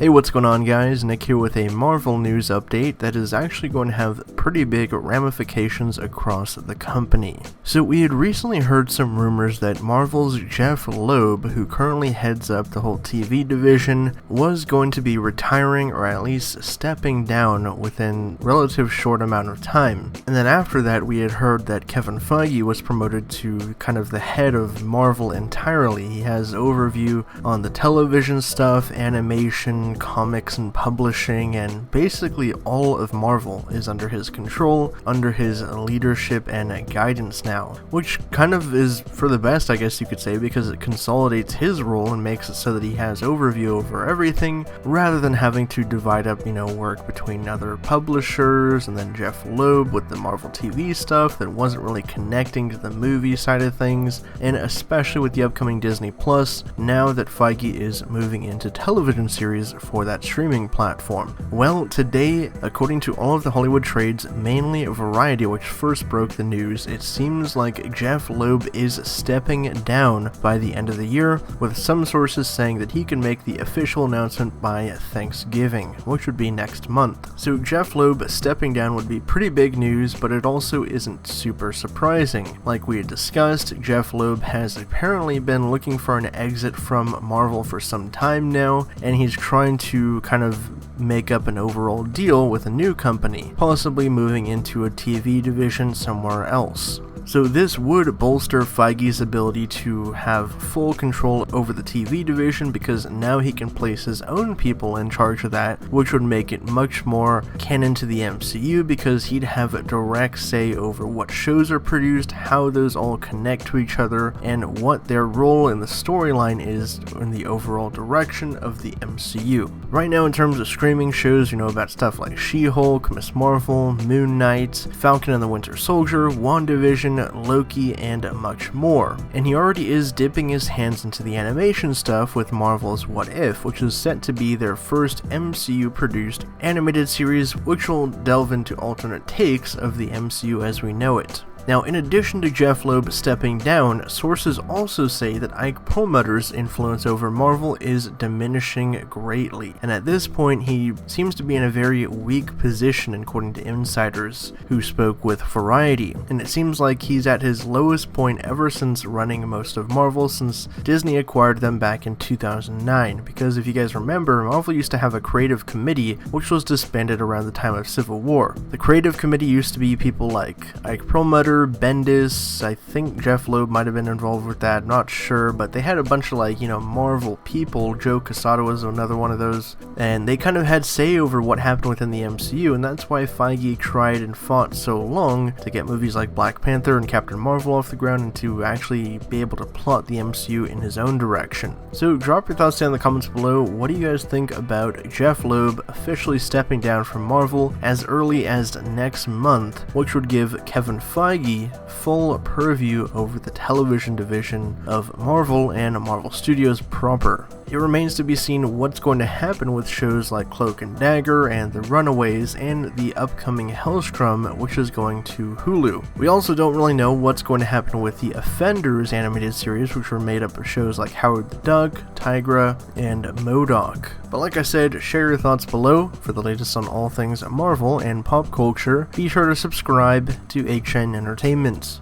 Hey, what's going on guys? Nick here with a Marvel news update that is actually going to have pretty big ramifications across the company. So we had recently heard some rumors that Marvel's Jeph Loeb, who currently heads up the whole TV division, was going to be retiring or at least stepping down within a relative short amount of time. And then after that we had heard that Kevin Feige was promoted to kind of the head of Marvel entirely. He has overview on the television stuff, animation, comics and publishing, and basically all of Marvel is under his control, under his leadership and guidance now, which kind of is for the best, I guess you could say, because it consolidates his role and makes it so that he has overview over everything rather than having to divide up, work between other publishers and then Jeph Loeb with the Marvel TV stuff that wasn't really connecting to the movie side of things, and especially with the upcoming Disney Plus, now that Feige is moving into television series for that streaming platform. Well, today, according to all of the Hollywood trades, mainly Variety, which first broke the news, it seems like Jeph Loeb is stepping down by the end of the year, with some sources saying that he can make the official announcement by Thanksgiving, which would be next month. So Jeph Loeb stepping down would be pretty big news, but it also isn't super surprising. Like we had discussed, Jeph Loeb has apparently been looking for an exit from Marvel for some time now, and he's trying to kind of make up an overall deal with a new company, possibly moving into a TV division somewhere else. So this would bolster Feige's ability to have full control over the TV division, because now he can place his own people in charge of that, which would make it much more canon to the MCU, because he'd have a direct say over what shows are produced, how those all connect to each other, and what their role in the storyline is in the overall direction of the MCU. Right now, in terms of streaming shows, you know about stuff like She-Hulk, Ms. Marvel, Moon Knight, Falcon and the Winter Soldier, WandaVision, Loki, and much more. And he already is dipping his hands into the animation stuff with Marvel's What If, which is set to be their first MCU produced animated series, which will delve into alternate takes of the MCU as we know it. Now, in addition to Jeph Loeb stepping down, sources also say that Ike Perlmutter's influence over Marvel is diminishing greatly, and at this point he seems to be in a very weak position according to insiders who spoke with Variety, and it seems like he's at his lowest point ever since running most of Marvel since Disney acquired them back in 2009, because if you guys remember, Marvel used to have a creative committee which was disbanded around the time of Civil War. The creative committee used to be people like Ike Perlmutter, Bendis, I think Jeph Loeb might have been involved with that, not sure, but they had a bunch of Marvel people. Joe Quesada was another one of those, and they kind of had say over what happened within the MCU, and that's why Feige tried and fought so long to get movies like Black Panther and Captain Marvel off the ground and to actually be able to plot the MCU in his own direction. So drop your thoughts down in the comments below. What do you guys think about Jeph Loeb officially stepping down from Marvel as early as next month, which would give Kevin Feige full purview over the television division of Marvel and Marvel Studios proper? It remains to be seen what's going to happen with shows like Cloak and Dagger and The Runaways and the upcoming Hellstrom, which is going to Hulu. We also don't really know what's going to happen with the Offenders animated series, which were made up of shows like Howard the Duck, Tigra, and MODOK. But like I said, share your thoughts below. For the latest on all things Marvel and pop culture, be sure to subscribe to HN Entertainment.